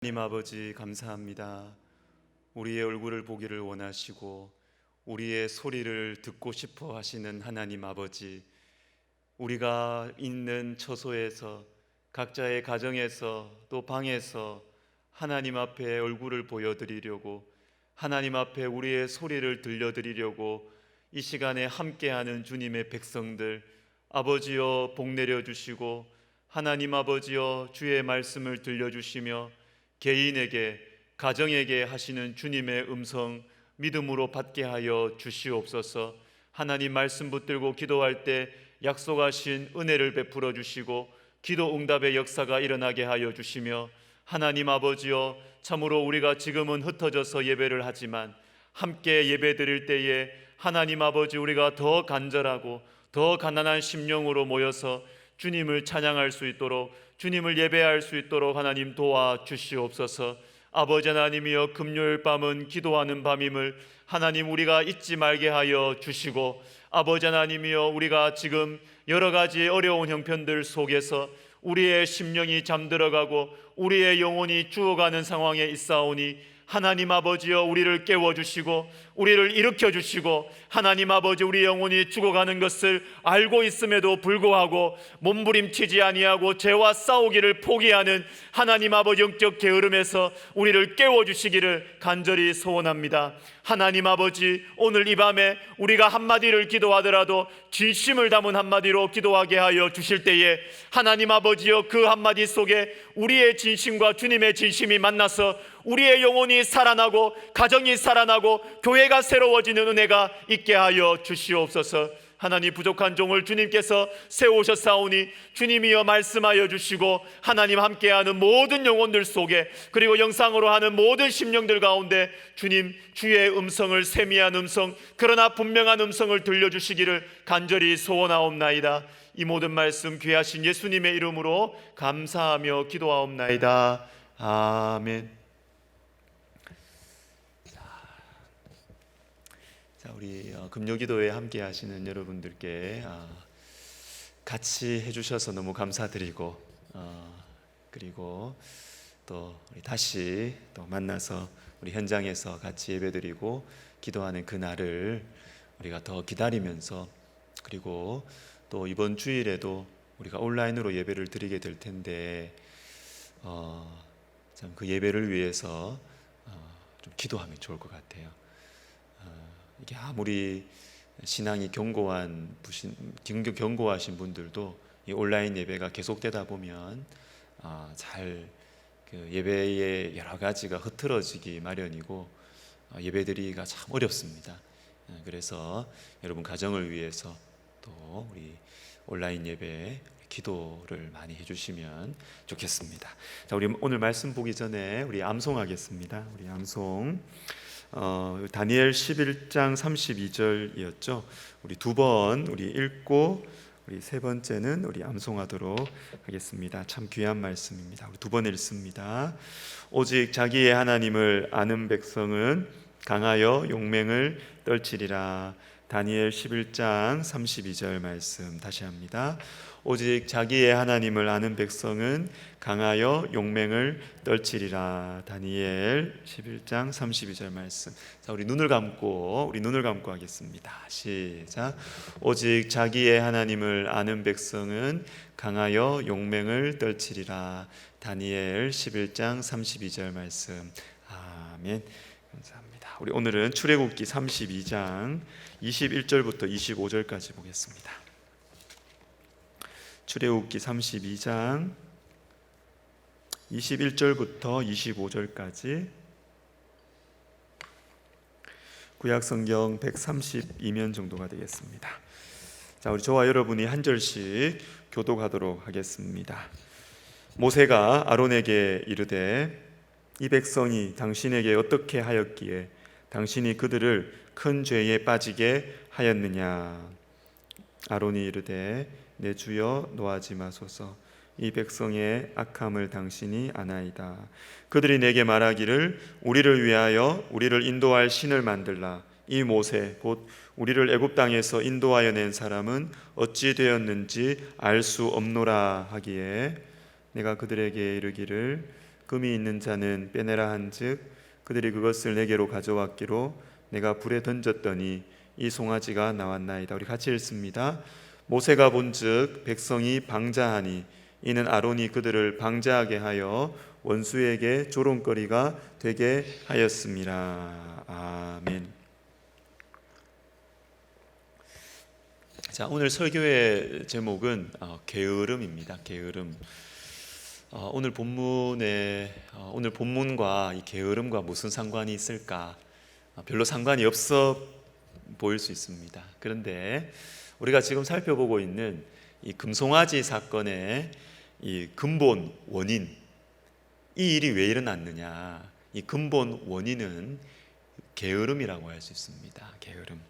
하나님 아버지 감사합니다. 우리의 얼굴을 보기를 원하시고 우리의 소리를 듣고 싶어 하시는 하나님 아버지, 우리가 있는 처소에서 각자의 가정에서 또 방에서 하나님 앞에 얼굴을 보여드리려고, 하나님 앞에 우리의 소리를 들려드리려고 이 시간에 함께하는 주님의 백성들, 아버지여 복 내려주시고 하나님 아버지여 주의 말씀을 들려주시며 개인에게, 가정에게 하시는 주님의 음성 믿음으로 받게 하여 주시옵소서. 하나님 말씀 붙들고 기도할 때 약속하신 은혜를 베풀어 주시고 기도 응답의 역사가 일어나게 하여 주시며, 하나님 아버지여, 참으로 우리가 지금은 흩어져서 예배를 하지만 함께 예배 드릴 때에 하나님 아버지, 우리가 더 간절하고 더 가난한 심령으로 모여서 주님을 찬양할 수 있도록, 주님을 예배할 수 있도록 하나님 도와주시옵소서. 아버지 하나님이여, 금요일 밤은 기도하는 밤임을 하나님 우리가 잊지 말게 하여 주시고, 아버지 하나님이여, 우리가 지금 여러 가지 어려운 형편들 속에서 우리의 심령이 잠들어가고 우리의 영혼이 죽어가는 상황에 있사오니 하나님 아버지여, 우리를 깨워주시고 우리를 일으켜주시고, 하나님 아버지, 우리 영혼이 죽어가는 것을 알고 있음에도 불구하고 몸부림치지 아니하고 죄와 싸우기를 포기하는 하나님 아버지 영적 게으름에서 우리를 깨워주시기를 간절히 소원합니다. 하나님 아버지, 오늘 이 밤에 우리가 한마디를 기도하더라도 진심을 담은 한마디로 기도하게 하여 주실 때에 하나님 아버지여, 그 한마디 속에 우리의 진심과 주님의 진심이 만나서 우리의 영혼이 살아나고 가정이 살아나고 교회가 새로워지는 은혜가 있게 하여 주시옵소서. 하나님, 부족한 종을 주님께서 세우셨사오니 주님이여 말씀하여 주시고, 하나님 함께하는 모든 영혼들 속에, 그리고 영상으로 하는 모든 심령들 가운데 주님 주의 음성을, 세미한 음성, 그러나 분명한 음성을 들려주시기를 간절히 소원하옵나이다. 이 모든 말씀 귀하신 예수님의 이름으로 감사하며 기도하옵나이다. 아멘. 자, 우리 금요기도에 함께 하시는 여러분들께 같이 해주셔서 너무 감사드리고, 그리고 또 우리 다시 또 만나서 우리 현장에서 같이 예배드리고 기도하는 그날을 우리가 더 기다리면서, 그리고 또 이번 주일에도 우리가 온라인으로 예배를 드리게 될 텐데 참 그 예배를 위해서 좀 기도하면 좋을 것 같아요. 이게 아무리 신앙이 견고하신 분들도 이 온라인 예배가 계속되다 보면 잘 예배의 여러 가지가 흐트러지기 마련이고 예배드리기가 참 어렵습니다. 그래서 여러분 가정을 위해서 또 우리 온라인 예배 기도를 많이 해주시면 좋겠습니다. 자, 우리 오늘 말씀 보기 전에 우리 암송하겠습니다. 우리 암송 다니엘 11장 32절이었죠. 우리 두 번 우리 읽고 우리 세 번째는 우리 암송하도록 하겠습니다. 참 귀한 말씀입니다. 우리 두 번 읽습니다. 오직 자기의 하나님을 아는 백성은 강하여 용맹을 떨치리라. 다니엘 11장 32절 말씀 다시 합니다. 오직 자기의 하나님을 아는 백성은 강하여 용맹을 떨치리라. 다니엘 11장 32절 말씀. 자, 우리 눈을 감고 하겠습니다. 시작. 오직 자기의 하나님을 아는 백성은 강하여 용맹을 떨치리라. 다니엘 11장 32절 말씀. 아멘. 감사합니다. 우리 오늘은 출애굽기 32장 21절부터 25절까지 보겠습니다. 출애굽기 32장 21절부터 25절까지 구약성경 132면 정도가 되겠습니다. 자, 우리 저와 여러분이 한 절씩 교독하도록 하겠습니다. 모세가 아론에게 이르되 이 백성이 당신에게 어떻게 하였기에 당신이 그들을 큰 죄에 빠지게 하였느냐. 아론이 이르되 내 주여 노하지 마소서. 이 백성의 악함을 당신이 아나이다. 그들이 내게 말하기를 우리를 위하여 우리를 인도할 신을 만들라. 이 모세 곧 우리를 애굽 땅에서 인도하여 낸 사람은 어찌 되었는지 알 수 없노라 하기에 내가 그들에게 이르기를 금이 있는 자는 빼내라 한즉 그들이 그것을 내게로 가져왔기로 내가 불에 던졌더니 이 송아지가 나왔나이다. 우리 같이 읽습니다. 모세가 본즉 백성이 방자하니 이는 아론이 그들을 방자하게 하여 원수에게 조롱거리가 되게 하였습니다. 아멘. 자, 오늘 설교의 제목은 게으름입니다. 게으름. 오늘 본문과 이 게으름과 무슨 상관이 있을까? 별로 상관이 없어 보일 수 있습니다. 그런데 우리가 지금 살펴보고 있는 이 금송아지 사건의 이 근본 원인, 이 일이 왜 일어났느냐? 이 근본 원인은 게으름이라고 할 수 있습니다. 게으름.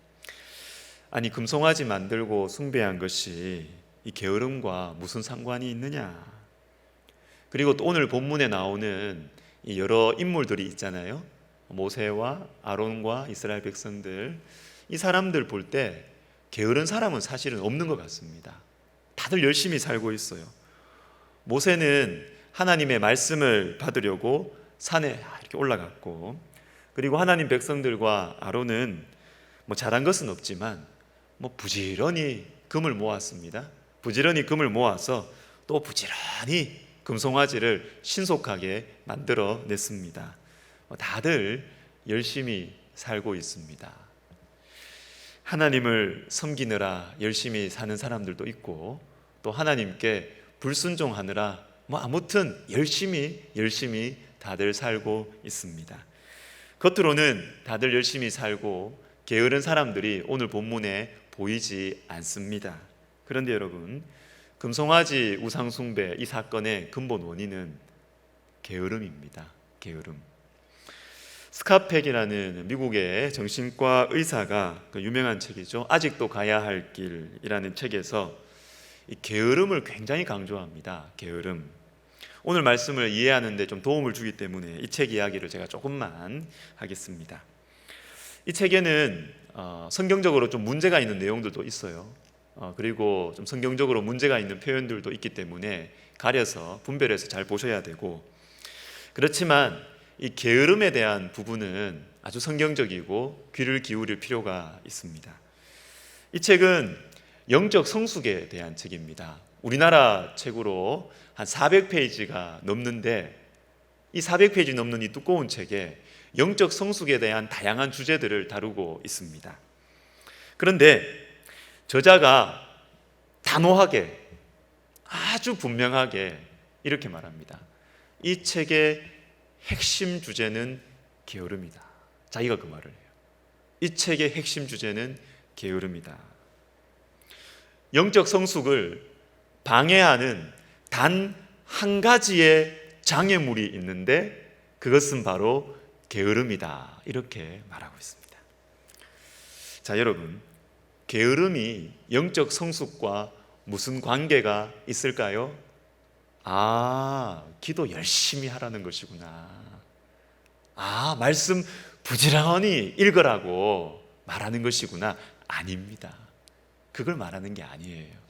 아니, 금송아지 만들고 숭배한 것이 이 게으름과 무슨 상관이 있느냐? 그리고 또 오늘 본문에 나오는 이 여러 인물들이 있잖아요. 모세와 아론과 이스라엘 백성들, 이 사람들 볼 때 게으른 사람은 사실은 없는 것 같습니다. 다들 열심히 살고 있어요. 모세는 하나님의 말씀을 받으려고 산에 이렇게 올라갔고, 그리고 하나님 백성들과 아론은 잘한 것은 없지만 부지런히 금을 모았습니다. 부지런히 금을 모아서 또 부지런히 금송아지를 신속하게 만들어냈습니다. 다들 열심히 살고 있습니다. 하나님을 섬기느라 열심히 사는 사람들도 있고, 또 하나님께 불순종하느라 아무튼 열심히 다들 살고 있습니다. 겉으로는 다들 열심히 살고 게으른 사람들이 오늘 본문에 보이지 않습니다. 그런데 여러분, 금송아지 우상숭배 이 사건의 근본 원인은 게으름입니다. 게으름. 스카펙이라는 미국의 정신과 의사가 그 유명한 책이죠. 아직도 가야 할 길이라는 책에서 이 게으름을 굉장히 강조합니다. 게으름. 오늘 말씀을 이해하는 데 좀 도움을 주기 때문에 이 책 이야기를 제가 조금만 하겠습니다. 이 책에는 성경적으로 좀 문제가 있는 내용들도 있어요. 그리고 좀 성경적으로 문제가 있는 표현들도 있기 때문에 가려서 분별해서 잘 보셔야 되고, 그렇지만 이 게으름에 대한 부분은 아주 성경적이고 귀를 기울일 필요가 있습니다. 이 책은 영적 성숙에 대한 책입니다. 우리나라 책으로 한 400페이지가 넘는데, 이 400페이지 넘는 이 두꺼운 책에 영적 성숙에 대한 다양한 주제들을 다루고 있습니다. 그런데 저자가 단호하게, 아주 분명하게 이렇게 말합니다. 이 책의 핵심 주제는 게으름이다. 자기가 그 말을 해요. 이 책의 핵심 주제는 게으름이다. 영적 성숙을 방해하는 단 한 가지의 장애물이 있는데 그것은 바로 게으름이다. 이렇게 말하고 있습니다. 자, 여러분, 게으름이 영적 성숙과 무슨 관계가 있을까요? 기도 열심히 하라는 것이구나. 말씀 부지런히 읽으라고 말하는 것이구나. 아닙니다. 그걸 말하는 게 아니에요.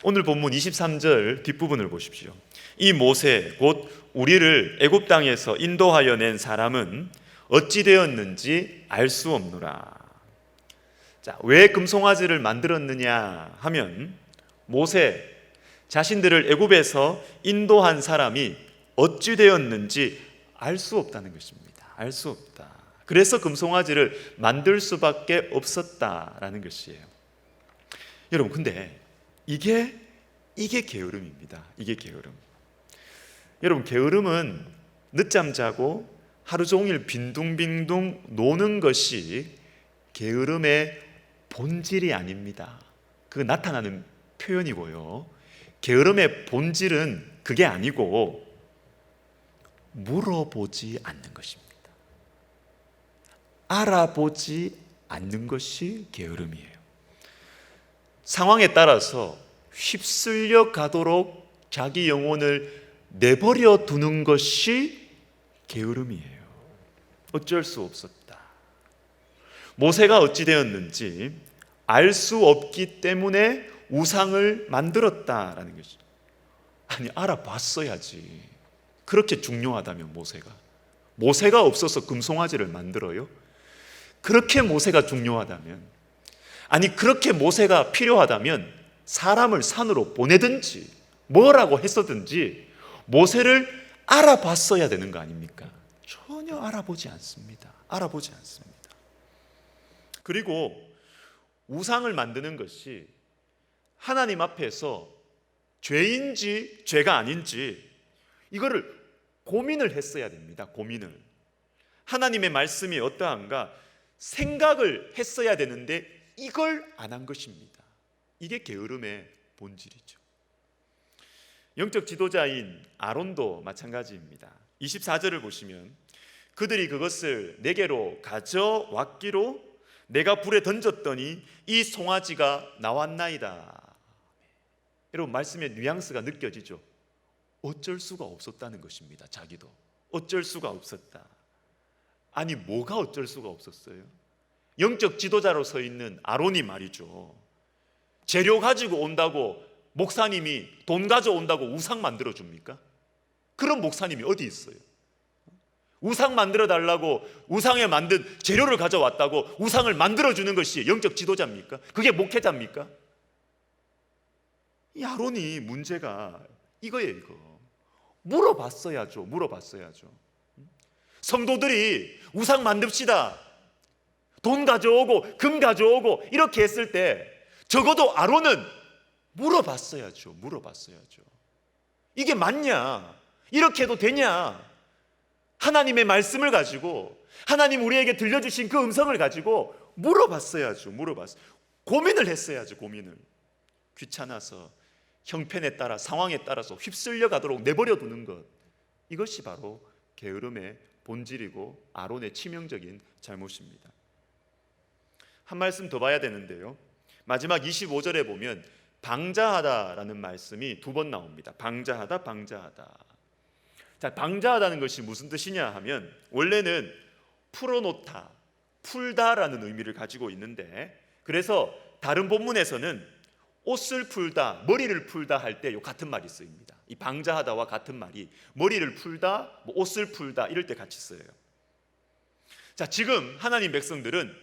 오늘 본문 23절 뒷부분을 보십시오. 이 모세 곧 우리를 애굽 땅에서 인도하여 낸 사람은 어찌 되었는지 알 수 없노라. 자, 왜 금송아지를 만들었느냐 하면, 모세 자신들을 애굽에서 인도한 사람이 어찌 되었는지 알 수 없다는 것입니다. 알 수 없다. 그래서 금송아지를 만들 수밖에 없었다라는 것이에요. 여러분, 근데 이게 게으름입니다. 이게 게으름. 여러분, 게으름은 늦잠 자고 하루 종일 빈둥빈둥 노는 것이 게으름의 본질이 아닙니다. 그 나타나는 표현이고요. 게으름의 본질은 그게 아니고 물어보지 않는 것입니다. 알아보지 않는 것이 게으름이에요. 상황에 따라서 휩쓸려 가도록 자기 영혼을 내버려 두는 것이 게으름이에요. 어쩔 수 없었다. 모세가 어찌 되었는지 알 수 없기 때문에 우상을 만들었다라는 것이죠. 아니, 알아봤어야지. 그렇게 중요하다면 모세가 없어서 금송아지를 만들어요? 그렇게 모세가 중요하다면, 아니 그렇게 모세가 필요하다면 사람을 산으로 보내든지 뭐라고 했었든지 모세를 알아봤어야 되는 거 아닙니까? 전혀 알아보지 않습니다. 그리고 우상을 만드는 것이 하나님 앞에서 죄인지 죄가 아닌지 이거를 고민을 했어야 됩니다. 고민을. 하나님의 말씀이 어떠한가 생각을 했어야 되는데 이걸 안 한 것입니다. 이게 게으름의 본질이죠. 영적 지도자인 아론도 마찬가지입니다. 24절을 보시면 그들이 그것을 내게로 가져왔기로 내가 불에 던졌더니 이 송아지가 나왔나이다. 여러분 말씀의 뉘앙스가 느껴지죠? 어쩔 수가 없었다는 것입니다. 자기도 어쩔 수가 없었다. 아니 뭐가 어쩔 수가 없었어요? 영적 지도자로 서 있는 아론이 말이죠, 재료 가지고 온다고 목사님이 돈 가져온다고 우상 만들어 줍니까? 그런 목사님이 어디 있어요? 우상 만들어 달라고 우상에 만든 재료를 가져왔다고 우상을 만들어 주는 것이 영적 지도자입니까? 그게 목회자입니까? 이 아론이 문제가 이거예요. 이거 물어봤어야죠. 성도들이 우상 만듭시다, 돈 가져오고 금 가져오고 이렇게 했을 때 적어도 아론은 물어봤어야죠. 이게 맞냐? 이렇게 해도 되냐? 하나님의 말씀을 가지고 하나님 우리에게 들려주신 그 음성을 가지고 물어봤어야죠. 고민을 했어야죠. 귀찮아서 형편에 따라 상황에 따라서 휩쓸려 가도록 내버려 두는 것, 이것이 바로 게으름의 본질이고 아론의 치명적인 잘못입니다. 한 말씀 더 봐야 되는데요, 마지막 25절에 보면 방자하다라는 말씀이 두 번 나옵니다. 방자하다. 자, 방자하다는 것이 무슨 뜻이냐 하면 원래는 풀어놓다, 풀다라는 의미를 가지고 있는데, 그래서 다른 본문에서는 옷을 풀다, 머리를 풀다 할 때 같은 말이 쓰입니다. 이 방자하다와 같은 말이 머리를 풀다, 옷을 풀다 이럴 때 같이 써요. 자, 지금 하나님 백성들은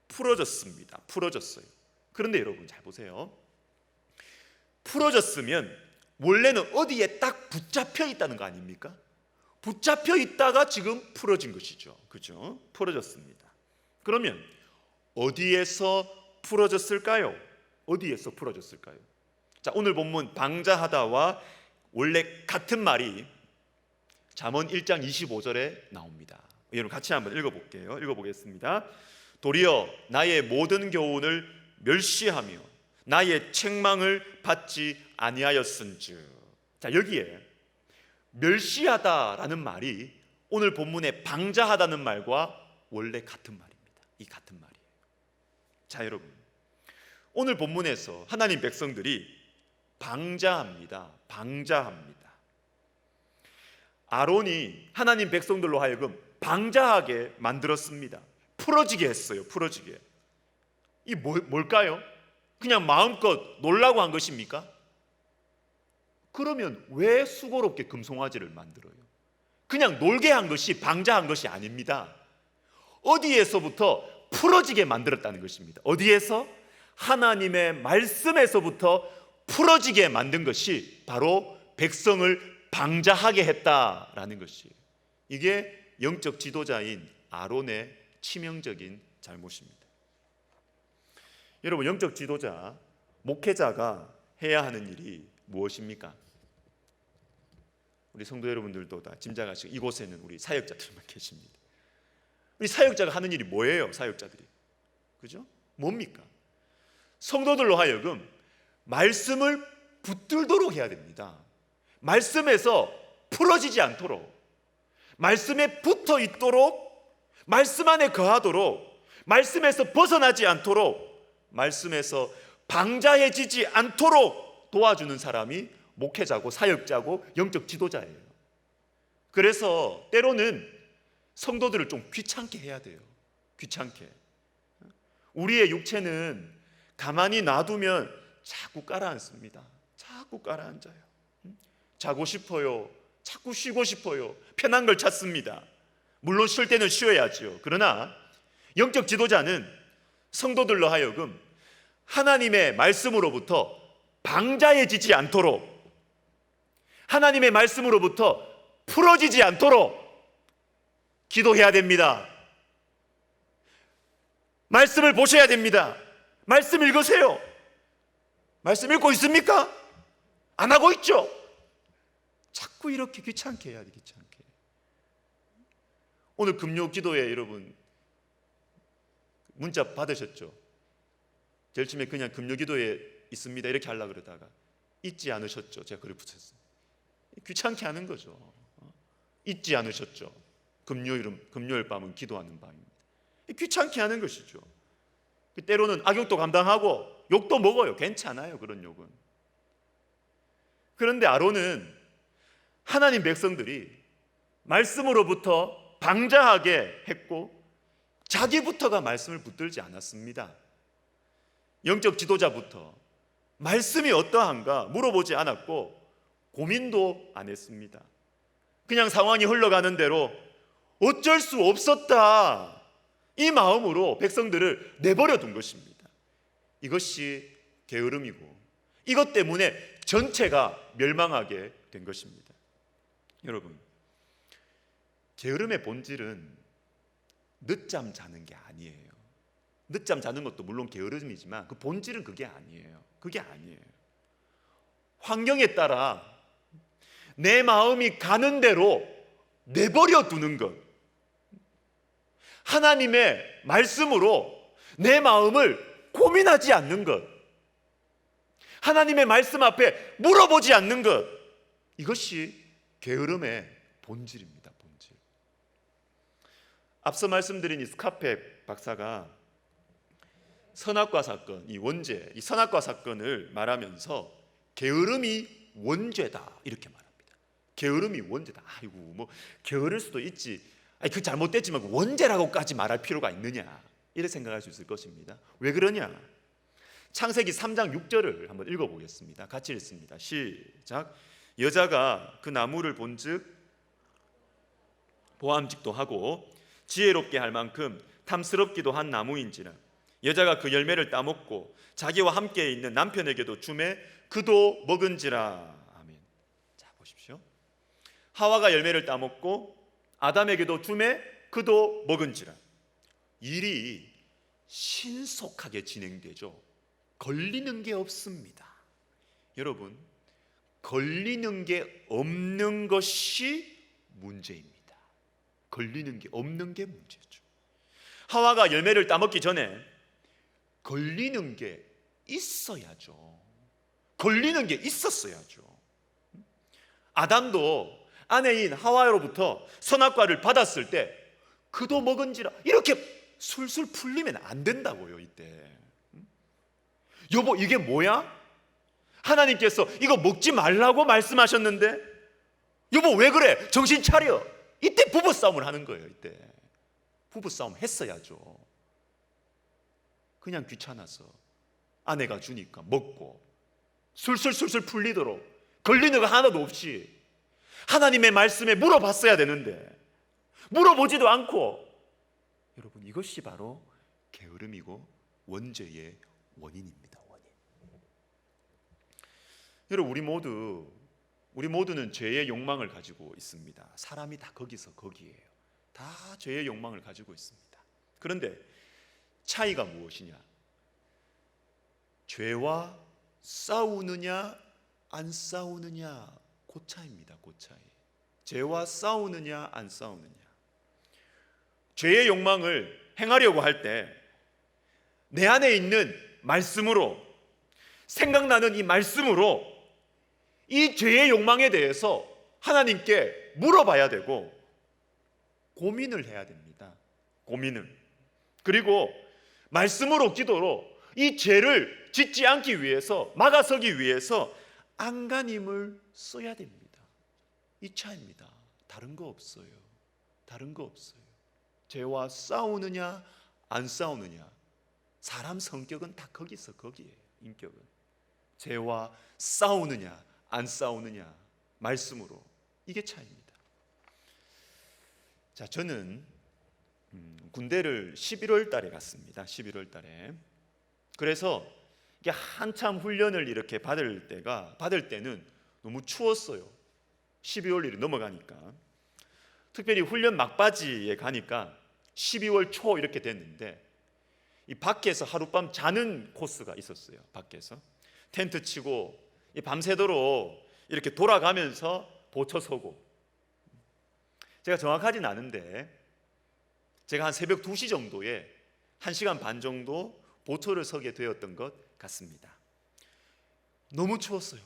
풀어졌어요. 그런데 여러분 잘 보세요. 풀어졌으면 원래는 어디에 딱 붙잡혀 있다는 거 아닙니까? 붙잡혀 있다가 지금 풀어진 것이죠. 그죠? 풀어졌습니다. 그러면 어디에서 풀어졌을까요? 자, 오늘 본문 방자하다와 원래 같은 말이 잠언 1장 25절에 나옵니다. 여러분 같이 한번 읽어보겠습니다. 도리어 나의 모든 교훈을 멸시하며 나의 책망을 받지 아니하였은즉. 자, 여기에 멸시하다라는 말이 오늘 본문의 방자하다는 말과 원래 같은 말입니다. 이 같은 말이에요. 자, 여러분 오늘 본문에서 하나님 백성들이 방자합니다. 아론이 하나님 백성들로 하여금 방자하게 만들었습니다. 풀어지게 했어요. 이 뭘까요? 그냥 마음껏 놀라고 한 것입니까? 그러면 왜 수고롭게 금송아지를 만들어요? 그냥 놀게 한 것이 방자한 것이 아닙니다. 어디에서부터 풀어지게 만들었다는 것입니다. 어디에서? 하나님의 말씀에서부터 풀어지게 만든 것이 바로 백성을 방자하게 했다라는 것이에요. 이게 영적 지도자인 아론의 치명적인 잘못입니다. 여러분 영적 지도자, 목회자가 해야 하는 일이 무엇입니까? 우리 성도 여러분들도 다 짐작하시고 이곳에는 우리 사역자들만 계십니다. 우리 사역자가 하는 일이 뭐예요? 사역자들이, 그죠? 뭡니까? 성도들로 하여금 말씀을 붙들도록 해야 됩니다. 말씀에서 풀어지지 않도록, 말씀에 붙어 있도록, 말씀 안에 거하도록, 말씀에서 벗어나지 않도록, 말씀에서 방자해지지 않도록 도와주는 사람이 목회자고 사역자고 영적 지도자예요. 그래서 때로는 성도들을 좀 귀찮게 해야 돼요. 우리의 육체는 가만히 놔두면 자꾸 깔아앉습니다. 자꾸 깔아앉아요. 자고 싶어요. 자꾸 쉬고 싶어요. 편한 걸 찾습니다. 물론 쉴 때는 쉬어야죠. 그러나 영적 지도자는 성도들로 하여금 하나님의 말씀으로부터 방자해지지 않도록, 하나님의 말씀으로부터 풀어지지 않도록 기도해야 됩니다. 말씀을 보셔야 됩니다. 말씀 읽으세요. 말씀 읽고 있습니까? 안 하고 있죠? 자꾸 이렇게 귀찮게 해야 돼, 귀찮게. 오늘 금요 기도회 여러분 문자 받으셨죠? 제일 처음에 그냥 금요 기도회 있습니다 이렇게 하려고 그러다가 잊지 않으셨죠? 제가 글을 붙였어요. 귀찮게 하는 거죠. 잊지 않으셨죠? 금요일 밤은 기도하는 밤입니다. 귀찮게 하는 것이죠. 때로는 악욕도 감당하고 욕도 먹어요. 괜찮아요, 그런 욕은. 그런데 아론은 하나님 백성들이 말씀으로부터 방자하게 했고 자기부터가 말씀을 붙들지 않았습니다. 영적 지도자부터 말씀이 어떠한가 물어보지 않았고 고민도 안 했습니다. 그냥 상황이 흘러가는 대로 어쩔 수 없었다, 이 마음으로 백성들을 내버려 둔 것입니다. 이것이 게으름이고 이것 때문에 전체가 멸망하게 된 것입니다. 여러분, 게으름의 본질은 늦잠 자는 게 아니에요. 늦잠 자는 것도 물론 게으름이지만 그 본질은 그게 아니에요. 그게 아니에요. 환경에 따라 내 마음이 가는 대로 내버려 두는 것, 하나님의 말씀으로 내 마음을 고민하지 않는 것, 하나님의 말씀 앞에 물어보지 않는 것, 이것이 게으름의 본질입니다. 본질. 앞서 말씀드린 이 스카페 박사가 선악과 사건, 이 원죄, 이 선악과 사건을 말하면서 게으름이 원죄다 이렇게 말합니다. 게으름이 원죄다. 아이고, 뭐 게으를 수도 있지. 아니, 그 잘못됐지만 원죄라고까지 말할 필요가 있느냐, 이렇게 생각할 수 있을 것입니다. 왜 그러냐? 창세기 3장 6절을 한번 읽어보겠습니다. 같이 읽습니다. 시작. 여자가 그 나무를 본즉 보암직도 하고 지혜롭게 할 만큼 탐스럽기도 한 나무인지라 여자가 그 열매를 따먹고 자기와 함께 있는 남편에게도 주매 그도 먹은지라. 아멘. 자, 보십시오. 하와가 열매를 따먹고 아담에게도 주매 그도 먹은지라. 일이 신속하게 진행되죠. 걸리는 게 없습니다. 여러분, 걸리는 게 없는 것이 문제입니다. 걸리는 게 없는 게 문제죠. 하와가 열매를 따먹기 전에 걸리는 게 있어야죠. 걸리는 게 있었어야죠. 아담도 아내인 하와로부터 선악과를 받았을 때 그도 먹은지라 이렇게 술술 풀리면 안 된다고요. 이때 여보 이게 뭐야? 하나님께서 이거 먹지 말라고 말씀하셨는데 여보 왜 그래? 정신 차려. 이때 부부싸움을 하는 거예요. 이때 부부싸움 했어야죠. 그냥 귀찮아서 아내가 주니까 먹고 술술술술 풀리도록 걸리는 거 하나도 없이 하나님의 말씀에 물어봤어야 되는데 물어보지도 않고, 여러분 이것이 바로 게으름이고 원죄의 원인입니다. 원인. 여러분 우리 모두는 죄의 욕망을 가지고 있습니다. 사람이 다 거기서 거기에요. 다 죄의 욕망을 가지고 있습니다. 그런데 차이가 무엇이냐? 죄와 싸우느냐 안 싸우느냐, 그 차이입니다. 그 차이. 죄와 싸우느냐 안 싸우느냐. 죄의 욕망을 행하려고 할 때 내 안에 있는 말씀으로, 생각나는 이 말씀으로 이 죄의 욕망에 대해서 하나님께 물어봐야 되고 고민을 해야 됩니다. 고민을. 그리고 말씀으로 기도로 이 죄를 짓지 않기 위해서, 막아서기 위해서 안간힘을 써야 됩니다. 이 차이입니다. 다른 거 없어요. 다른 거 없어요. 죄와 싸우느냐 안 싸우느냐, 사람 성격은 다 거기서 거기에요. 인격은 죄와 싸우느냐 안 싸우느냐, 말씀으로 이게 차이입니다. 자, 저는 군대를 11월 달에 갔습니다. 11월 달에. 그래서 이게 한참 훈련을 이렇게 받을 때는 너무 추웠어요. 12월 1일 넘어가니까. 특별히 훈련 막바지에 가니까 12월 초 이렇게 됐는데 이 밖에서 하룻밤 자는 코스가 있었어요. 밖에서 텐트 치고 이 밤새도록 이렇게 돌아가면서 보초 서고, 제가 정확하진 않은데 제가 한 새벽 2시 정도에 1시간 반 정도 보초를 서게 되었던 것 같습니다. 너무 추웠어요.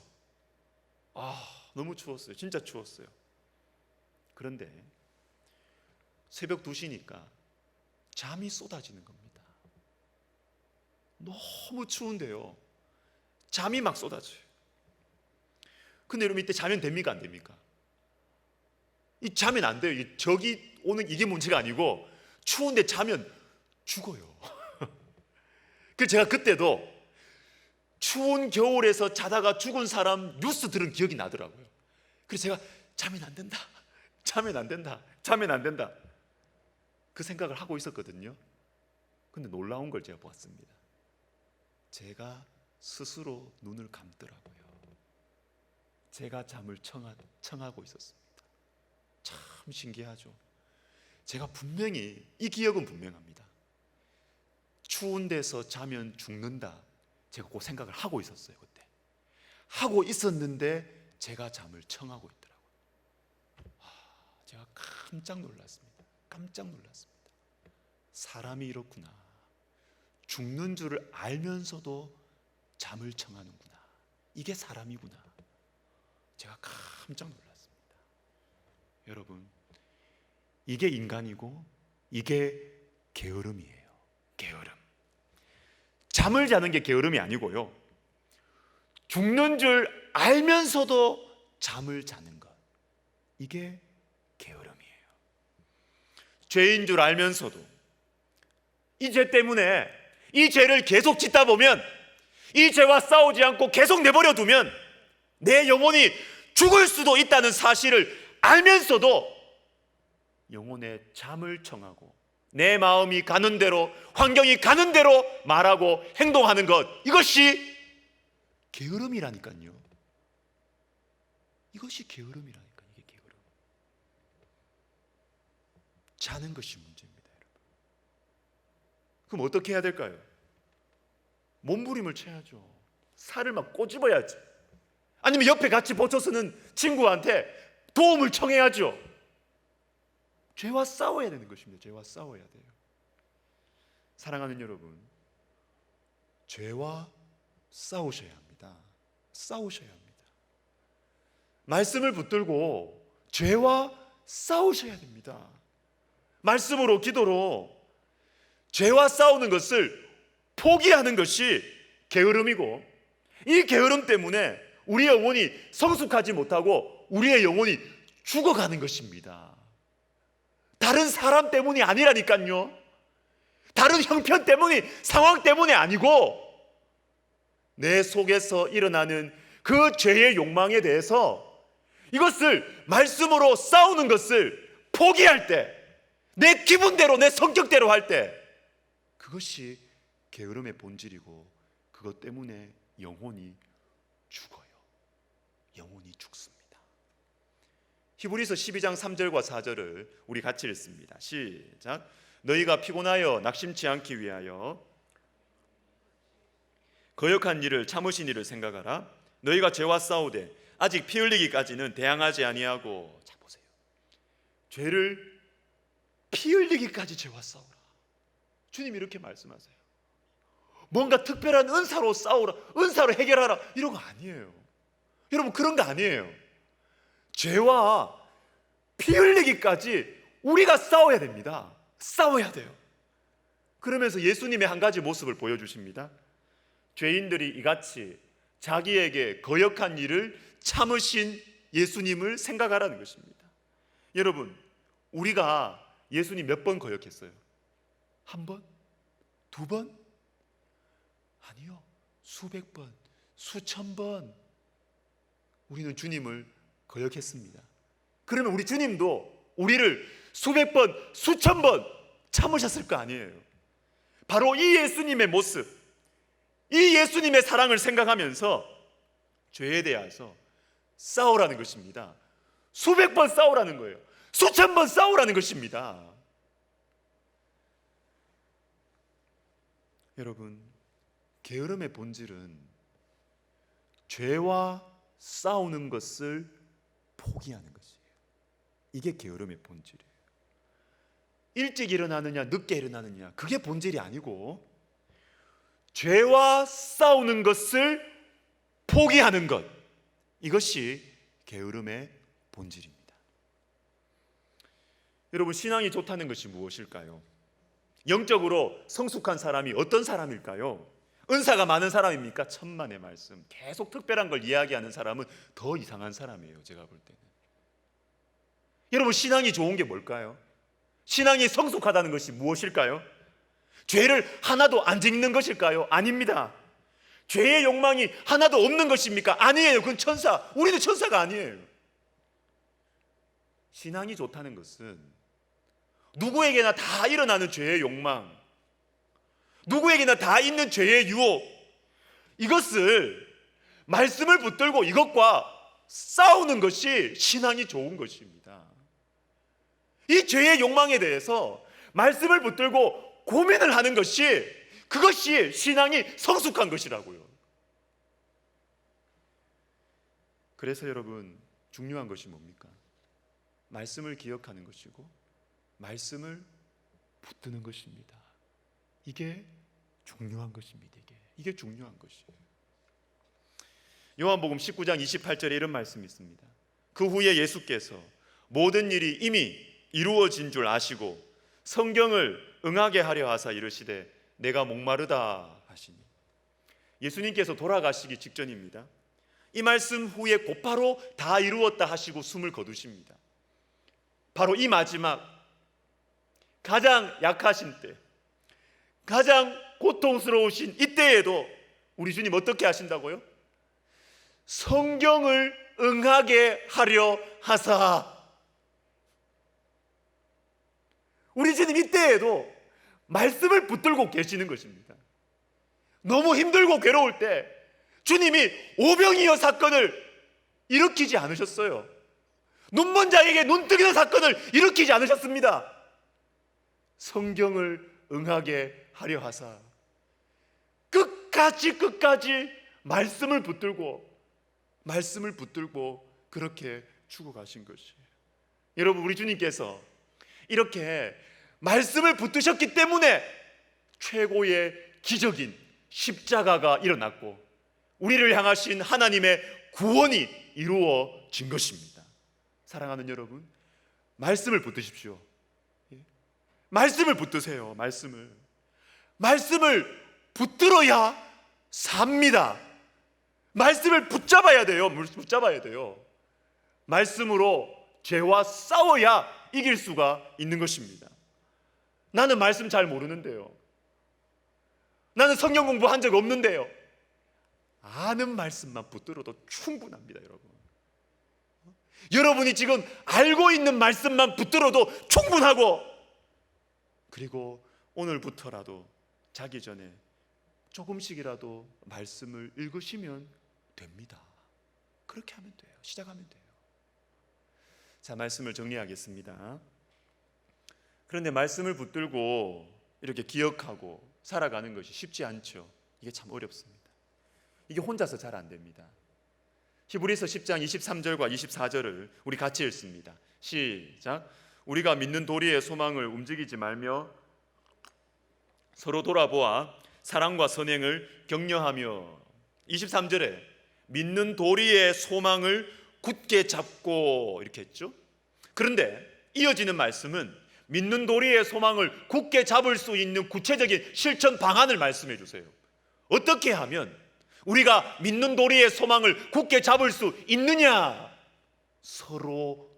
너무 추웠어요. 진짜 추웠어요. 그런데 새벽 2시니까 잠이 쏟아지는 겁니다. 너무 추운데요, 잠이 막 쏟아져요. 근데 여러분, 이때 자면 됩니까 안 됩니까? 이 자면 안 돼요. 저기 오는 이게 문제가 아니고 추운데 자면 죽어요. 그래서 제가 그때도 추운 겨울에서 자다가 죽은 사람 뉴스 들은 기억이 나더라고요. 그래서 제가 자면 안 된다, 자면 안 된다, 자면 안 된다, 그 생각을 하고 있었거든요. 근데 놀라운 걸 제가 보았습니다. 제가 스스로 눈을 감더라고요. 제가 잠을 청하고 있었습니다. 참 신기하죠. 제가 분명히 이 기억은 분명합니다. 추운 데서 자면 죽는다, 제가 그 생각을 하고 있었어요. 그때 하고 있었는데 제가 잠을 청하고 있더라고요. 제가 깜짝 놀랐습니다. 깜짝 놀랐습니다. 사람이 이렇구나. 죽는 줄을 알면서도 잠을 청하는구나. 이게 사람이구나. 제가 깜짝 놀랐습니다. 여러분, 이게 인간이고 이게 게으름이에요. 게으름. 잠을 자는 게 게으름이 아니고요, 죽는 줄 알면서도 잠을 자는 것, 이게 게으름이에요. 죄인 줄 알면서도 이 죄 때문에 이 죄를 계속 짓다 보면, 이 죄와 싸우지 않고 계속 내버려 두면 내 영혼이 죽을 수도 있다는 사실을 알면서도 영혼의 잠을 청하고 내 마음이 가는 대로, 환경이 가는 대로 말하고 행동하는 것, 이것이 게으름이라니까요. 이것이 게으름이라니까요. 이게 게으름. 자는 것이 문제입니다, 여러분. 그럼 어떻게 해야 될까요? 몸부림을 쳐야죠. 살을 막 꼬집어야지. 아니면 옆에 같이 보초 쓰는 친구한테 도움을 청해야죠. 죄와 싸워야 되는 것입니다. 죄와 싸워야 돼요. 사랑하는 여러분, 죄와 싸우셔야 합니다. 싸우셔야 합니다. 말씀을 붙들고 죄와 싸우셔야 됩니다. 말씀으로, 기도로 죄와 싸우는 것을 포기하는 것이 게으름이고, 이 게으름 때문에 우리의 영혼이 성숙하지 못하고 우리의 영혼이 죽어가는 것입니다. 다른 사람 때문이 아니라니까요. 다른 형편 때문이, 상황 때문이 아니고 내 속에서 일어나는 그 죄의 욕망에 대해서 이것을 말씀으로 싸우는 것을 포기할 때, 내 기분대로, 내 성격대로 할 때, 그것이 게으름의 본질이고, 그것 때문에 영혼이 죽어요. 영혼이 죽습니다. 히브리서 12장 3절과 4절을 우리 같이 읽습니다. 시작. 너희가 피곤하여 낙심치 않기 위하여 거역한 일을, 참으신 일을 생각하라. 너희가 죄와 싸우되 아직 피 흘리기까지는 대항하지 아니하고. 자, 보세요. 죄를 피 흘리기까지 죄와 싸우라. 주님이 이렇게 말씀하세요. 뭔가 특별한 은사로 싸우라, 은사로 해결하라, 이런 거 아니에요. 여러분, 그런 거 아니에요. 죄와 피 흘리기까지 우리가 싸워야 됩니다. 싸워야 돼요. 그러면서 예수님의 한 가지 모습을 보여주십니다. 죄인들이 이같이 자기에게 거역한 일을 참으신 예수님을 생각하라는 것입니다. 여러분, 우리가 예수님 몇 번 거역했어요? 한 번? 두 번? 아니요, 수백 번, 수천 번 우리는 주님을 거역했습니다. 그러면 우리 주님도 우리를 수백 번, 수천 번 참으셨을 거 아니에요. 바로 이 예수님의 모습, 이 예수님의 사랑을 생각하면서 죄에 대해서 싸우라는 것입니다. 수백 번 싸우라는 거예요. 수천 번 싸우라는 것입니다. 여러분, 게으름의 본질은 죄와 싸우는 것을 포기하는 것이에요. 이게 게으름의 본질이에요. 일찍 일어나느냐 늦게 일어나느냐 그게 본질이 아니고 죄와 싸우는 것을 포기하는 것, 이것이 게으름의 본질입니다. 여러분, 신앙이 좋다는 것이 무엇일까요? 영적으로 성숙한 사람이 어떤 사람일까요? 은사가 많은 사람입니까? 천만의 말씀, 계속 특별한 걸 이야기하는 사람은 더 이상한 사람이에요. 제가 볼 때는. 여러분, 신앙이 좋은 게 뭘까요? 신앙이 성숙하다는 것이 무엇일까요? 죄를 하나도 안 짓는 것일까요? 아닙니다. 죄의 욕망이 하나도 없는 것입니까? 아니에요. 그건 천사. 우리는 천사가 아니에요. 신앙이 좋다는 것은 누구에게나 다 일어나는 죄의 욕망, 누구에게나 다 있는 죄의 유혹, 이것을 말씀을 붙들고 이것과 싸우는 것이 신앙이 좋은 것입니다. 이 죄의 욕망에 대해서 말씀을 붙들고 고민을 하는 것이, 그것이 신앙이 성숙한 것이라고요. 그래서 여러분, 중요한 것이 뭡니까? 말씀을 기억하는 것이고 말씀을 붙드는 것입니다. 이게 중요한 것입니다. 이게 중요한 것이에요. 요한복음 19장 28절에 이런 말씀이 있습니다. 그 후에 예수께서 모든 일이 이미 이루어진 줄 아시고 성경을 응하게 하려 하사 이르시되 내가 목마르다 하시니. 예수님께서 돌아가시기 직전입니다. 이 말씀 후에 곧바로 다 이루었다 하시고 숨을 거두십니다. 바로 이 마지막, 가장 약하신 때, 가장 고통스러우신 이때에도 우리 주님 어떻게 하신다고요? 성경을 응하게 하려 하사. 우리 주님 이때에도 말씀을 붙들고 계시는 것입니다. 너무 힘들고 괴로울 때 주님이 오병이어 사건을 일으키지 않으셨어요. 눈먼 자에게 눈 뜨기는 사건을 일으키지 않으셨습니다. 성경을 응하게 하려 하사 끝까지 말씀을 붙들고 그렇게 죽어가신 것이에요. 여러분, 우리 주님께서 이렇게 말씀을 붙드셨기 때문에 최고의 기적인 십자가가 일어났고 우리를 향하신 하나님의 구원이 이루어진 것입니다. 사랑하는 여러분, 말씀을 붙드십시오. 말씀을 붙드세요. 말씀을 붙들어야 삽니다. 말씀을 붙잡아야 돼요. 말씀으로 죄와 싸워야 이길 수가 있는 것입니다. 나는 말씀 잘 모르는데요. 나는 성경 공부한 적 없는데요. 아는 말씀만 붙들어도 충분합니다, 여러분. 여러분이 지금 알고 있는 말씀만 붙들어도 충분하고, 그리고 오늘부터라도 자기 전에 조금씩이라도 말씀을 읽으시면 됩니다. 그렇게 하면 돼요. 시작하면 돼요. 자, 말씀을 정리하겠습니다. 그런데 말씀을 붙들고 이렇게 기억하고 살아가는 것이 쉽지 않죠. 이게 참 어렵습니다. 이게 혼자서 잘 안 됩니다. 히브리서 10장 23절과 24절을 우리 같이 읽습니다. 시작. 우리가 믿는 도리의 소망을 움직이지 말며 서로 돌아보아 사랑과 선행을 격려하며. 23절에 믿는 도리의 소망을 굳게 잡고 이렇게 했죠. 그런데 이어지는 말씀은 믿는 도리의 소망을 굳게 잡을 수 있는 구체적인 실천 방안을 말씀해 주세요. 어떻게 하면 우리가 믿는 도리의 소망을 굳게 잡을 수 있느냐? 서로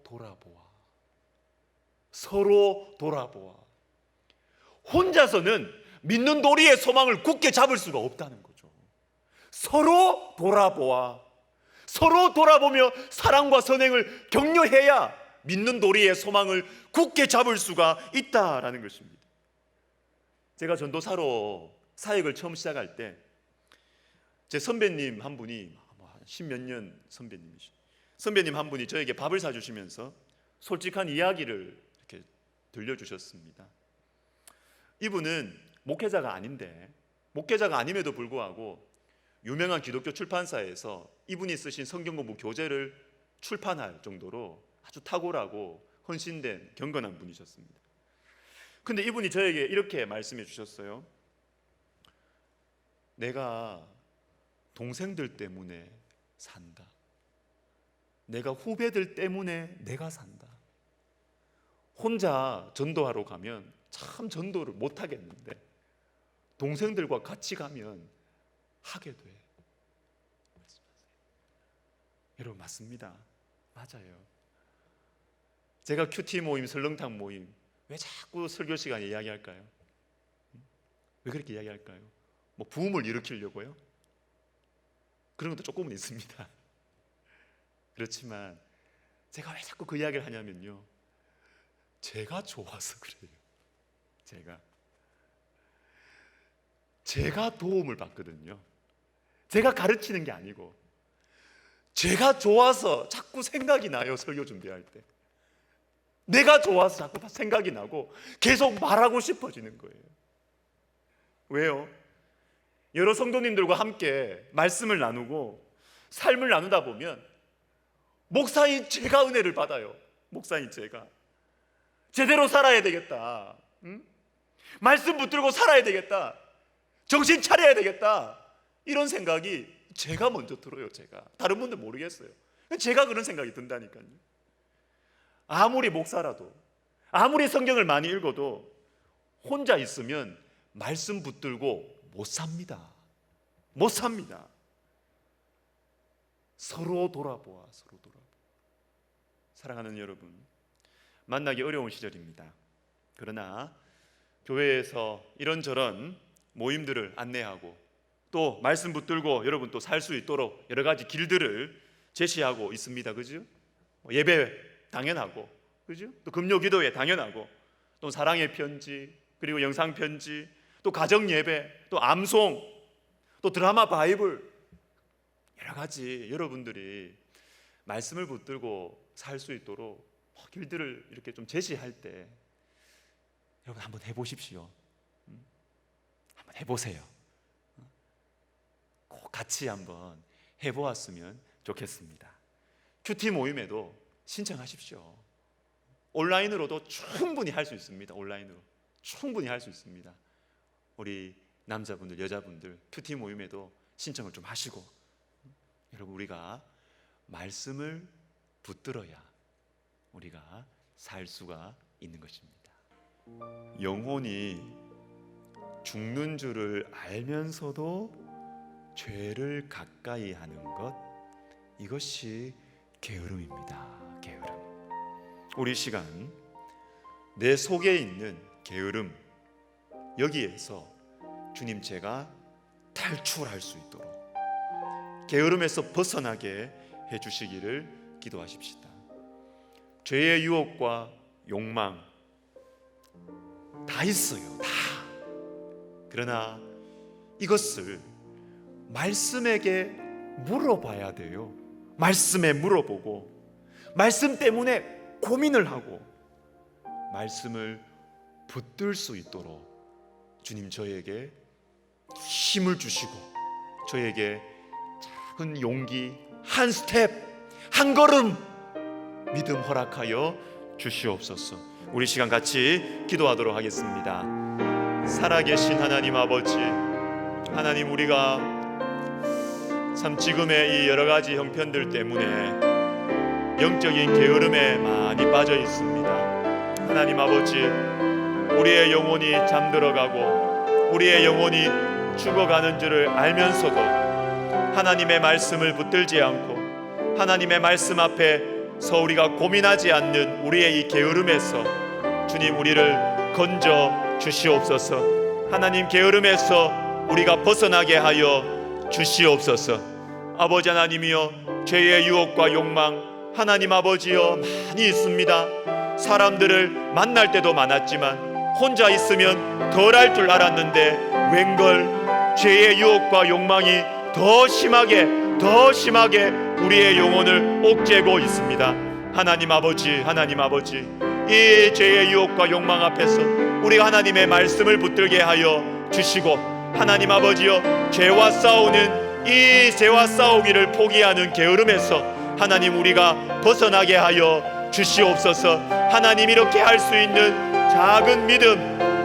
돌아보아. 혼자서는 믿는 도리의 소망을 굳게 잡을 수가 없다는 거죠. 서로 돌아보며 사랑과 선행을 격려해야 믿는 도리의 소망을 굳게 잡을 수가 있다라는 것입니다. 제가 전도사로 사역을 처음 시작할 때 제 선배님 한 분이 십몇 년 선배님 한 분이 저에게 밥을 사주시면서 솔직한 이야기를 이렇게 들려주셨습니다. 이분은 목회자가 아님에도 불구하고 유명한 기독교 출판사에서 이분이 쓰신 성경 공부 교재를 출판할 정도로 아주 탁월하고 헌신된 경건한 분이셨습니다. 근데 이분이 저에게 이렇게 말씀해 주셨어요. 내가 동생들 때문에 산다. 내가 후배들 때문에 내가 산다. 혼자 전도하러 가면 참 전도를 못 하겠는데 동생들과 같이 가면 하게 돼. 여러분 맞습니다. 맞아요. 제가 큐티 모임, 설렁탕 모임 왜 자꾸 설교 시간에 이야기할까요? 왜 그렇게 이야기할까요? 뭐 부흥을 일으키려고요? 그런 것도 조금은 있습니다. 그렇지만 제가 왜 자꾸 그 이야기를 하냐면요, 제가 좋아서 그래요. 제가 도움을 받거든요. 제가 가르치는 게 아니고 제가 좋아서 자꾸 생각이 나요. 설교 준비할 때 내가 좋아서 자꾸 생각이 나고 계속 말하고 싶어지는 거예요. 왜요? 여러 성도님들과 함께 말씀을 나누고 삶을 나누다 보면 목사인 제가 은혜를 받아요. 목사인 제가 제대로 살아야 되겠다. 말씀 붙들고 살아야 되겠다. 정신 차려야 되겠다. 이런 생각이 제가 먼저 들어요. 제가 다른 분들 모르겠어요. 제가 그런 생각이 든다니까요. 아무리 목사라도 아무리 성경을 많이 읽어도 혼자 있으면 말씀 붙들고 못 삽니다. 서로 돌아보아. 사랑하는 여러분, 만나기 어려운 시절입니다. 그러나 교회에서 이런저런 모임들을 안내하고 또 말씀 붙들고 여러분 또 살 수 있도록 여러 가지 길들을 제시하고 있습니다. 그죠? 예배 당연하고, 그죠? 또 금요 기도회 당연하고, 또 사랑의 편지, 그리고 영상 편지, 또 가정 예배, 또 암송, 또 드라마 바이블, 여러 가지 여러분들이 말씀을 붙들고 살 수 있도록 길들을 이렇게 좀 제시할 때 여러분 한번 해보십시오. 한번 해보세요. 꼭 같이 한번 해보았으면 좋겠습니다. 큐티 모임에도 신청하십시오. 온라인으로도 충분히 할 수 있습니다. 온라인으로 충분히 할 수 있습니다. 우리 남자분들, 여자분들 큐티 모임에도 신청을 좀 하시고, 여러분 우리가 말씀을 붙들어야 우리가 살 수가 있는 것입니다. 영혼이 죽는 줄을 알면서도 죄를 가까이 하는 것, 이것이 게으름입니다. 게으름. 우리 시간 내 속에 있는 게으름, 여기에서 주님 제가 탈출할 수 있도록 게으름에서 벗어나게 해주시기를 기도하십시다. 죄의 유혹과 욕망 다 있어요. 다. 그러나 이것을 말씀에게 물어봐야 돼요. 말씀에 물어보고 말씀 때문에 고민을 하고 말씀을 붙들 수 있도록 주님 저에게 힘을 주시고 저에게 작은 용기, 한 스텝, 한 걸음 믿음 허락하여 주시옵소서. 우리 시간 같이 기도하도록 하겠습니다. 살아계신 하나님 아버지, 하나님 우리가 참 지금의 이 여러 가지 형편들 때문에 영적인 게으름에 많이 빠져 있습니다. 하나님 아버지, 우리의 영혼이 잠들어가고 우리의 영혼이 죽어가는 줄을 알면서도 하나님의 말씀을 붙들지 않고 하나님의 말씀 앞에 서 우리가 고민하지 않는 우리의 이 게으름에서 주님 우리를 건져 주시옵소서. 하나님 게으름에서 우리가 벗어나게 하여 주시옵소서. 아버지 하나님이여, 죄의 유혹과 욕망 하나님 아버지여 많이 있습니다. 사람들을 만날 때도 많았지만 혼자 있으면 덜 할 줄 알았는데 웬걸 죄의 유혹과 욕망이 더 심하게 우리의 영혼을 옥죄고 있습니다. 하나님 아버지, 이 죄의 유혹과 욕망 앞에서 우리가 하나님의 말씀을 붙들게 하여 주시고, 하나님 아버지여, 죄와 싸우기를 포기하는 게으름에서 하나님 우리가 벗어나게 하여 주시옵소서. 하나님 이렇게 할 수 있는 작은 믿음,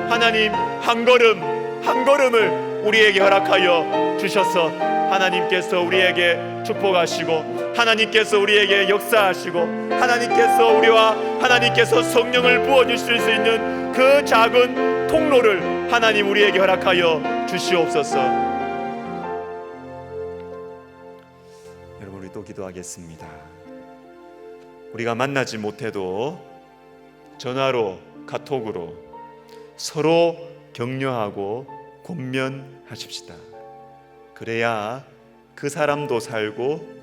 하나님 한 걸음을 우리에게 허락하여 주셔서 하나님께서 우리에게 축복하시고, 하나님께서 우리에게 역사하시고, 하나님께서 성령을 부어주실 수 있는 그 작은 통로를 하나님 우리에게 허락하여 주시옵소서. 여러분, 우리 또 기도하겠습니다. 우리가 만나지 못해도 전화로, 카톡으로 서로 격려하고 권면하십시다. 그래야 그 사람도 살고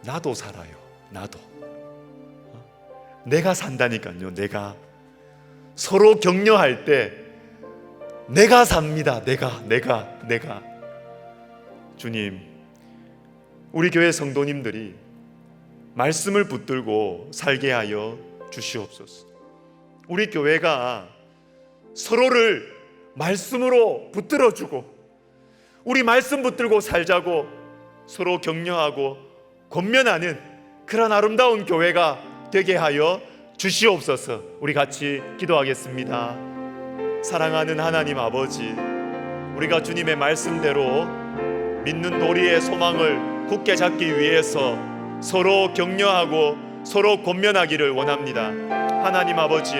나도 살아요. 나도 내가 산다니까요. 내가 서로 격려할 때 내가 삽니다. 내가 주님, 우리 교회 성도님들이 말씀을 붙들고 살게 하여 주시옵소서. 우리 교회가 서로를 말씀으로 붙들어주고 우리 말씀 붙들고 살자고 서로 격려하고 권면하는 그런 아름다운 교회가 되게 하여 주시옵소서. 우리 같이 기도하겠습니다. 사랑하는 하나님 아버지, 우리가 주님의 말씀대로 믿는 도리의 소망을 굳게 잡기 위해서 서로 격려하고 서로 권면하기를 원합니다. 하나님 아버지,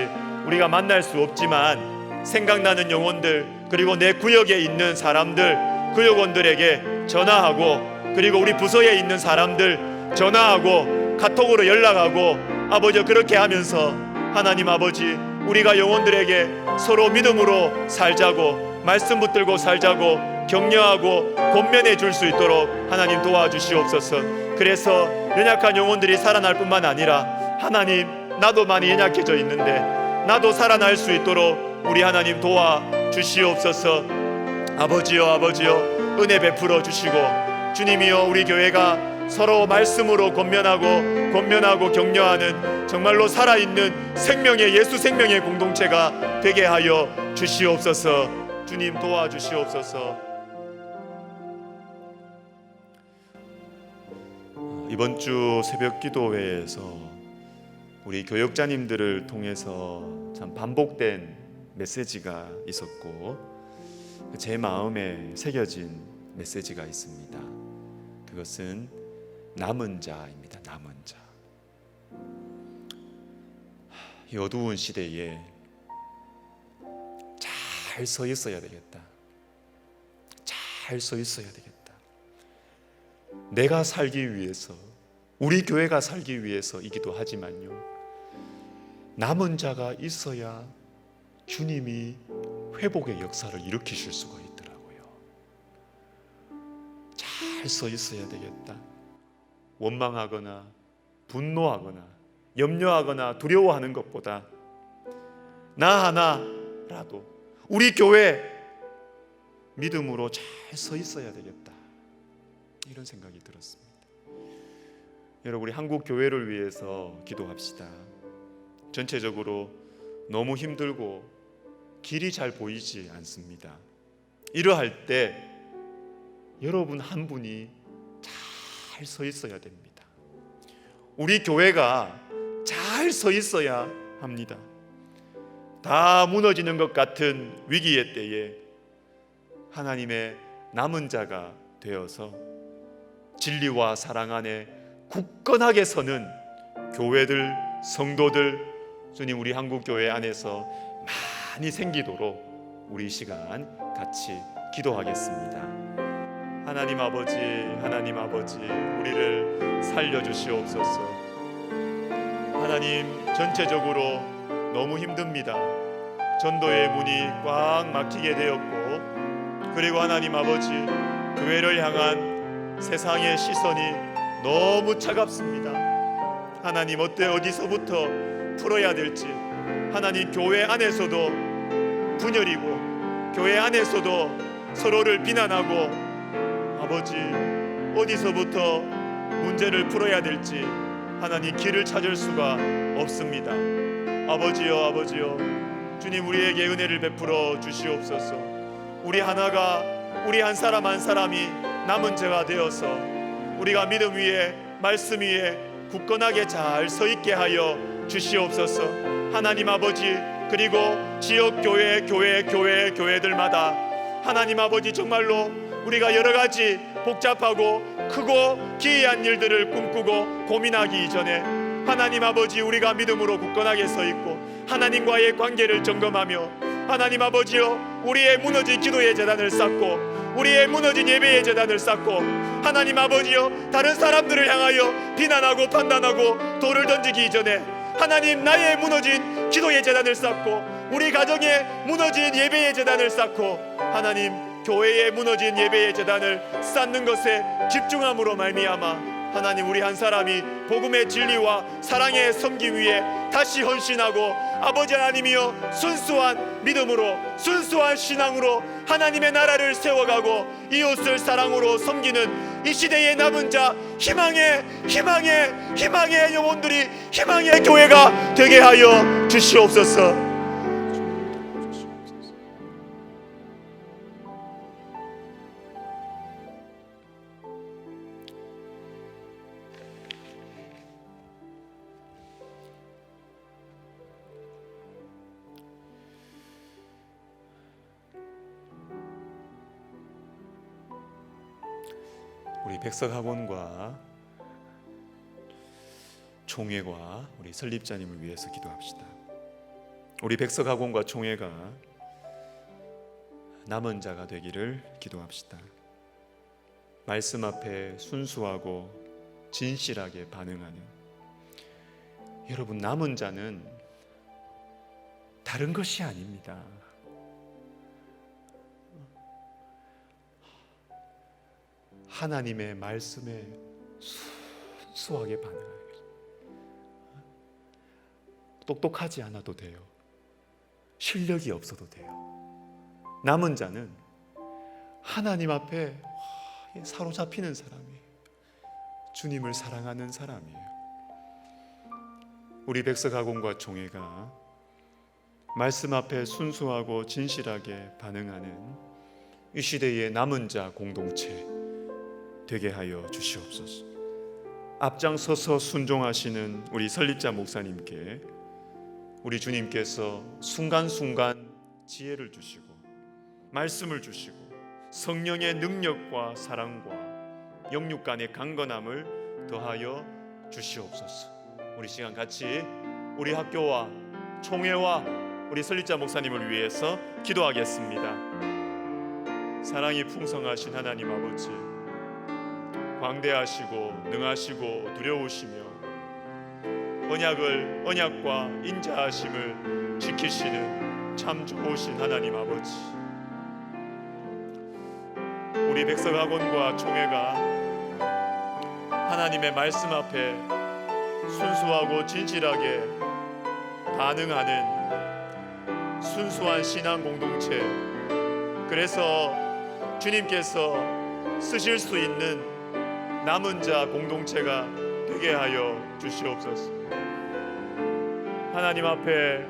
우리가 만날 수 없지만 생각나는 영혼들, 그리고 내 구역에 있는 사람들, 구역원들에게 전화하고, 그리고 우리 부서에 있는 사람들 전화하고 카톡으로 연락하고, 아버지 그렇게 하면서 하나님 아버지, 우리가 영혼들에게 서로 믿음으로 살자고, 말씀 붙들고 살자고 격려하고 권면해 줄 수 있도록 하나님 도와주시옵소서. 그래서 연약한 영혼들이 살아날 뿐만 아니라, 하나님 나도 많이 연약해져 있는데 나도 살아날 수 있도록 우리 하나님 도와주시옵소서. 아버지여 은혜 베풀어 주시고, 주님이여 우리 교회가 서로 말씀으로 권면하고 격려하는 정말로 살아있는 생명의 예수 생명의 공동체가 되게 하여 주시옵소서. 주님 도와주시옵소서. 이번 주 새벽 기도회에서 우리 교역자님들을 통해서 참 반복된 메시지가 있었고, 제 마음에 새겨진 메시지가 있습니다. 그것은 남은 자입니다. 남은 자. 이 어두운 시대에 잘 서 있어야 되겠다. 잘 서 있어야 되겠다. 내가 살기 위해서, 우리 교회가 살기 위해서이기도 하지만요, 남은 자가 있어야 주님이 회복의 역사를 일으키실 수가 있더라고요. 잘 서 있어야 되겠다. 원망하거나 분노하거나 염려하거나 두려워하는 것보다 나 하나라도 우리 교회 믿음으로 잘 서 있어야 되겠다, 이런 생각이 들었습니다. 여러분, 우리 한국 교회를 위해서 기도합시다. 전체적으로 너무 힘들고 길이 잘 보이지 않습니다. 이러할 때 여러분 한 분이 잘 서 있어야 됩니다. 우리 교회가 잘 서 있어야 합니다. 다 무너지는 것 같은 위기의 때에 하나님의 남은 자가 되어서 진리와 사랑 안에 굳건하게 서는 교회들, 성도들, 주님 우리 한국교회 안에서 많이 생기도록 우리 시간 같이 기도하겠습니다. 하나님 아버지, 우리를 살려주시옵소서. 하나님, 전체적으로 너무 힘듭니다. 전도의 문이 꽉 막히게 되었고, 그리고 하나님 아버지, 교회를 향한 세상의 시선이 너무 차갑습니다. 하나님 어디서부터 풀어야 될지, 하나님 교회 안에서도 분열이고 교회 안에서도 서로를 비난하고 아버지 어디서부터 문제를 풀어야 될지 하나님 길을 찾을 수가 없습니다. 아버지여 주님 우리에게 은혜를 베풀어 주시옵소서. 우리 하나가 우리 한 사람 한 사람이 남은 자가 되어서 우리가 믿음 위에 말씀 위에 굳건하게 잘 서 있게 하여 주시옵소서. 하나님 아버지 그리고 지역 교회들마다 하나님 아버지 정말로 우리가 여러 가지 복잡하고 크고 기이한 일들을 꿈꾸고 고민하기 이전에 하나님 아버지 우리가 믿음으로 굳건하게 서 있고 하나님과의 관계를 점검하며 하나님 아버지여 우리의 무너진 기도의 재단을 쌓고 우리의 무너진 예배의 재단을 쌓고 하나님 아버지여 다른 사람들을 향하여 비난하고 판단하고 돌을 던지기 이전에 하나님 나의 무너진 기도의 재단을 쌓고 우리 가정의 무너진 예배의 재단을 쌓고 하나님 교회의 무너진 예배의 재단을 쌓는 것에 집중함으로 말미암아 하나님 우리 한 사람이 복음의 진리와 사랑의 섬김 위에 다시 헌신하고 아버지 하나님이여 순수한 믿음으로 순수한 신앙으로 하나님의 나라를 세워가고 이웃을 사랑으로 섬기는 이 시대의 남은 자 희망의 영혼들이 희망의 교회가 되게 하여 주시옵소서. 우리 백석학원과 총회과 우리 설립자님을 위해서 기도합시다. 우리 백석학원과 총회가 남은 자가 되기를 기도합시다. 말씀 앞에 순수하고 진실하게 반응하는 여러분 남은 자는 다른 것이 아닙니다. 하나님의 말씀에 순수하게 반응하는 거죠. 똑똑하지 않아도 돼요. 실력이 없어도 돼요. 남은 자는 하나님 앞에 사로잡히는 사람이에요. 주님을 사랑하는 사람이에요. 우리 백석학원과 총회가 말씀 앞에 순수하고 진실하게 반응하는 이 시대의 남은 자 공동체 되게 하여 주시옵소서. 앞장서서 순종하시는 우리 설립자 목사님께 우리 주님께서 순간순간 지혜를 주시고 말씀을 주시고 성령의 능력과 사랑과 영육 간의 강건함을 더하여 주시옵소서. 우리 시간 같이 우리 학교와 총회와 우리 설립자 목사님을 위해서 기도하겠습니다. 사랑이 풍성하신 하나님 아버지, 광대하시고 능하시고 두려우시며 언약과 인자하심을 지키시는 참 좋으신 하나님 아버지, 우리 백석학원과 총회가 하나님의 말씀 앞에 순수하고 진실하게 반응하는 순수한 신앙 공동체, 그래서 주님께서 쓰실 수 있는 남은 자 공동체가 되게 하여 주시옵소서. 하나님 앞에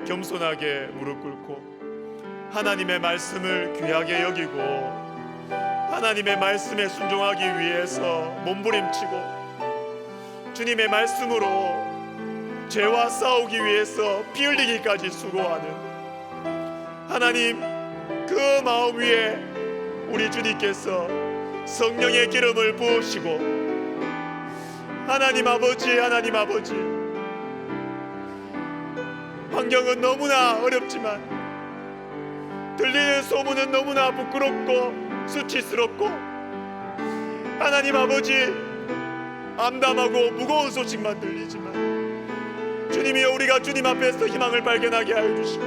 겸손하게 무릎 꿇고 하나님의 말씀을 귀하게 여기고 하나님의 말씀에 순종하기 위해서 몸부림치고 주님의 말씀으로 죄와 싸우기 위해서 피 흘리기까지 수고하는 하나님, 그 마음 위에 우리 주님께서 성령의 기름을 부으시고 하나님 아버지 환경은 너무나 어렵지만 들리는 소문은 너무나 부끄럽고 수치스럽고 하나님 아버지 암담하고 무거운 소식만 들리지만 주님이여 우리가 주님 앞에서 희망을 발견하게 하여 주시고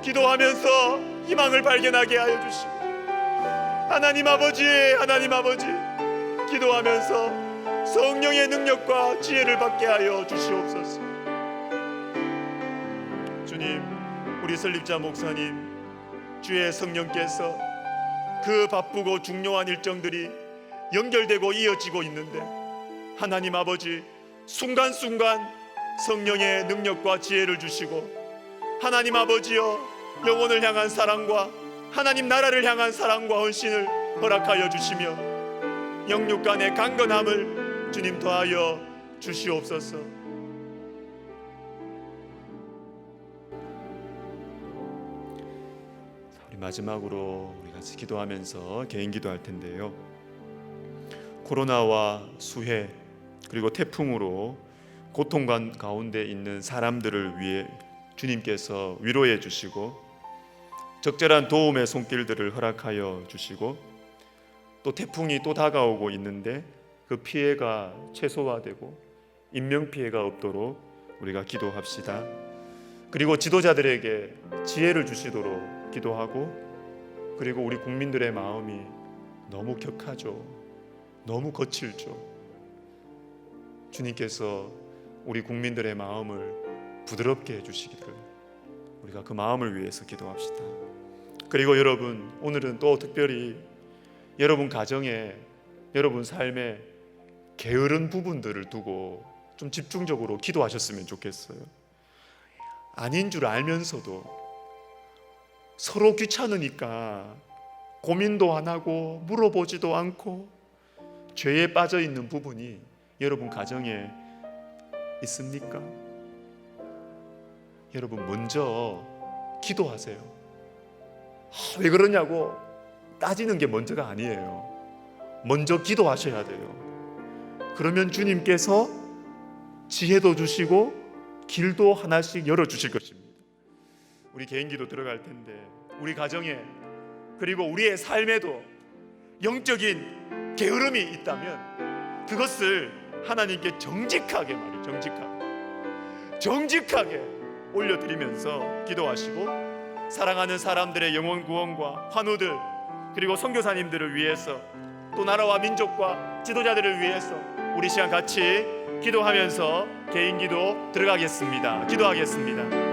기도하면서 희망을 발견하게 하여 주시고 하나님 아버지 기도하면서 성령의 능력과 지혜를 받게 하여 주시옵소서. 주님, 우리 설립자 목사님, 주의 성령께서 그 바쁘고 중요한 일정들이 연결되고 이어지고 있는데 하나님 아버지, 순간순간 성령의 능력과 지혜를 주시고 하나님 아버지여, 영혼을 향한 사랑과 하나님 나라를 향한 사랑과 헌신을 허락하여 주시며 영육 간의 강건함을 주님 더하여 주시옵소서. 우리 마지막으로 우리 같이 기도하면서 개인 기도할 텐데요. 코로나와 수해 그리고 태풍으로 고통 가운데 있는 사람들을 위해 주님께서 위로해 주시고 적절한 도움의 손길들을 허락하여 주시고 또 태풍이 또 다가오고 있는데 그 피해가 최소화되고 인명피해가 없도록 우리가 기도합시다. 그리고 지도자들에게 지혜를 주시도록 기도하고, 그리고 우리 국민들의 마음이 너무 격하죠. 너무 거칠죠. 주님께서 우리 국민들의 마음을 부드럽게 해주시기를 우리가 그 마음을 위해서 기도합시다. 그리고 여러분, 오늘은 또 특별히 여러분 가정에, 여러분 삶에 게으른 부분들을 두고 좀 집중적으로 기도하셨으면 좋겠어요. 아닌 줄 알면서도 서로 귀찮으니까 고민도 안 하고 물어보지도 않고 죄에 빠져 있는 부분이 여러분 가정에 있습니까? 여러분, 먼저 기도하세요. 왜 그러냐고 따지는 게 먼저가 아니에요. 먼저 기도하셔야 돼요. 그러면 주님께서 지혜도 주시고 길도 하나씩 열어주실 것입니다. 우리 개인 기도 들어갈 텐데, 우리 가정에 그리고 우리의 삶에도 영적인 게으름이 있다면 그것을 하나님께 정직하게 정직하게 올려드리면서 기도하시고, 사랑하는 사람들의 영혼 구원과 환우들, 그리고 선교사님들을 위해서, 또 나라와 민족과 지도자들을 위해서 우리 시간 같이 기도하면서 개인 기도 들어가겠습니다. 기도하겠습니다.